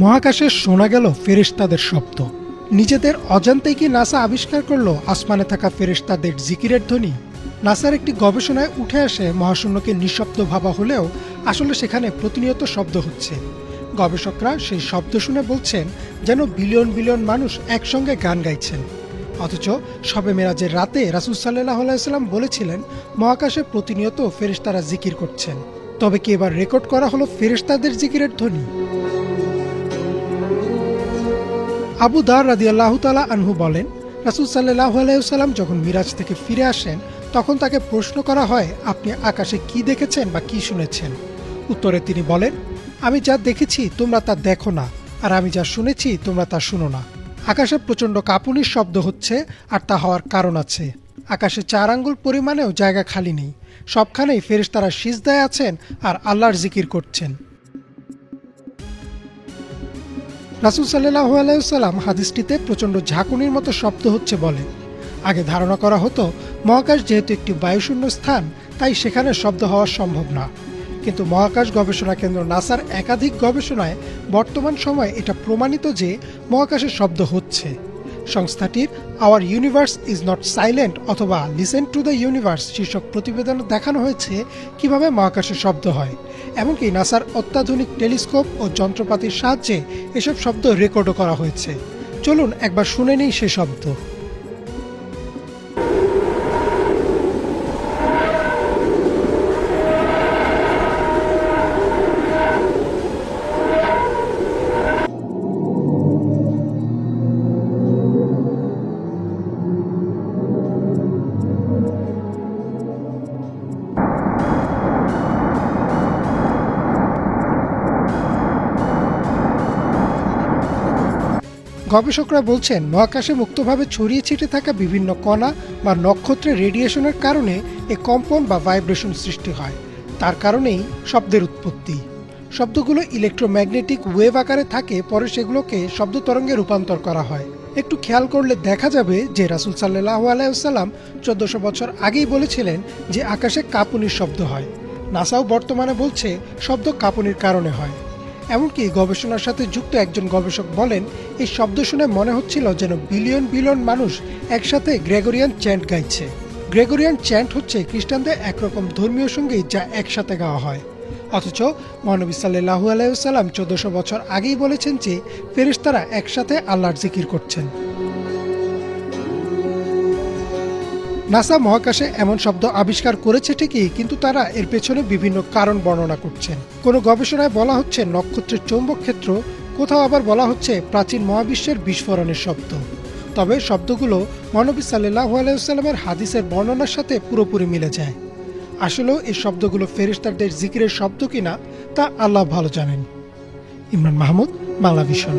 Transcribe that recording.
মহাকাশে শোনা গেল ফেরেশতাদের শব্দ। নিজেদের অজান্তেই কি নাসা আবিষ্কার করলো আসমানে থাকা ফেরেশতাদের জিকিরের ধ্বনি? নাসার একটি গবেষণায় উঠে আসে মহাশূন্যকে নিঃশব্দ ভাবা হলেও আসলে সেখানে প্রতিনিয়ত শব্দ হচ্ছে। গবেষকরা সেই শব্দ শুনে বলছেন যেন বিলিয়ন বিলিয়ন মানুষ একসঙ্গে গান গাইছেন। অথচ শবে মেরাজের রাতে রাসূল সাল্লাল্লাহু আলাইহি ওয়াসাল্লাম বলেছিলেন মহাকাশে প্রতিনিয়ত ফেরেশতারা জিকির করছেন। তবে কি এবার রেকর্ড করা হলো ফেরেশতাদের জিকিরের ধ্বনি? আবু দার রাদিয়াল্লাহু তাআলা আনহু বলেন, রাসূল সাল্লাল্লাহু আলাইহি ওয়াসাল্লাম যখন মিরাজ থেকে ফিরে আসেন তখন তাকে প্রশ্ন করা হয়, আপনি আকাশে কি দেখেছেন বা কি শুনেছেন? উত্তরে তিনি বলেন, আমি যা দেখেছি তোমরা তা দেখো না, আর আমি যা শুনেছি তোমরা তা শুনো না। আকাশে প্রচণ্ড কাঁপুনির শব্দ হচ্ছে, আর তা হওয়ার কারণ আছে। আকাশে 4 আঙ্গুল পরিমাণেও জায়গা খালি নেই, সবখানেই ফেরেশতারা সিজদায় আছেন আর আল্লাহর জিকির করছেন। রাসূল সাল্লাল্লাহু আলাইহি ওয়াসাল্লাম হাদিসটিতে প্রচণ্ড ঝাঁকুনির মতো শব্দ হচ্ছে বলে। আগে ধারণা করা হতো মহাকাশ যেহেতু একটি বায়ুশূন্য স্থান, তাই সেখানে শব্দ হওয়া সম্ভব না। কিন্তু মহাকাশ গবেষণা কেন্দ্র নাসার একাধিক গবেষণায় বর্তমান সময়ে এটা প্রমাণিত যে মহাকাশে শব্দ হচ্ছে। সংস্থাটির hour universe is not silent অথবা লিসেন টু দ্য ইউনিভার্স শীর্ষক প্রতিবেদনে দেখানো হয়েছে কিভাবে মহাকাশে শব্দ হয়। এমনকি নাসার অত্যাধুনিক টেলিস্কোপ ও যন্ত্রপাতির সাহায্যে এসব শব্দ রেকর্ডও করা হয়েছে। চলুন একবার শুনে নিই সে শব্দ। গবেষকরা বলছেন মহাকাশে মুক্তভাবে ছড়িয়ে ছিটে থাকা বিভিন্ন কণা বা নক্ষত্রের রেডিয়েশনের কারণে এই কম্পন বা ভাইব্রেশন সৃষ্টি হয়। তার কারণেই শব্দের উৎপত্তি। শব্দগুলো ইলেকট্রোম্যাগনেটিক ওয়েভ আকারে থাকে, পরে সেগুলোকে শব্দ তরঙ্গে রূপান্তর করা হয়। একটু খেয়াল করলে দেখা যাবে যে রাসূল সাল্লাল্লাহু আলাইহি ওয়াসাল্লাম 1400 বছর আগেই বলেছিলেন যে আকাশে কাঁপুনির শব্দ হয়। নাসাও বর্তমানে বলছে শব্দ কাঁপুনির কারণে হয়। এমনকি গবেষণার সাথে যুক্ত একজন গবেষক বলেন, এই শব্দ শুনে মনে হচ্ছিল যেন বিলিয়ন বিলিয়ন মানুষ একসাথে গ্রেগরিয়ান চ্যান্ট গাইছে। গ্রেগরিয়ান চ্যান্ট হচ্ছে খ্রিস্টানদের একরকম ধর্মীয় সঙ্গীত যা একসাথে গাওয়া হয়। অথচ মহানবী সাল্লাল্লাহু আলাইহি ওয়াসাল্লাম 1400 বছর আগেই বলেছেন যে ফেরেশতারা একসাথে আল্লাহর জিকির করছেন। নাসা মহাকাশে এমন শব্দ আবিষ্কার করেছে ঠিকই, কিন্তু তারা এর পেছনে বিভিন্ন কারণ বর্ণনা করছেন। কোনো গবেষণায় বলা হচ্ছে নক্ষত্রের চৌম্বক ক্ষেত্র, কোথাও আবার বলা হচ্ছে প্রাচীন মহাবিশ্বের বিস্ফোরণের শব্দ। তবে শব্দগুলো মহানবী সাল্লাল্লাহু আলাইহি ওয়াসাল্লামের হাদিসের বর্ণনার সাথে পুরোপুরি মিলে যায়। আসলেও এই শব্দগুলো ফেরেশতাদের জিকিরের শব্দ কিনা তা আল্লাহ ভালো জানেন। ইমরান মাহমুদ, বাংলা ভিশন।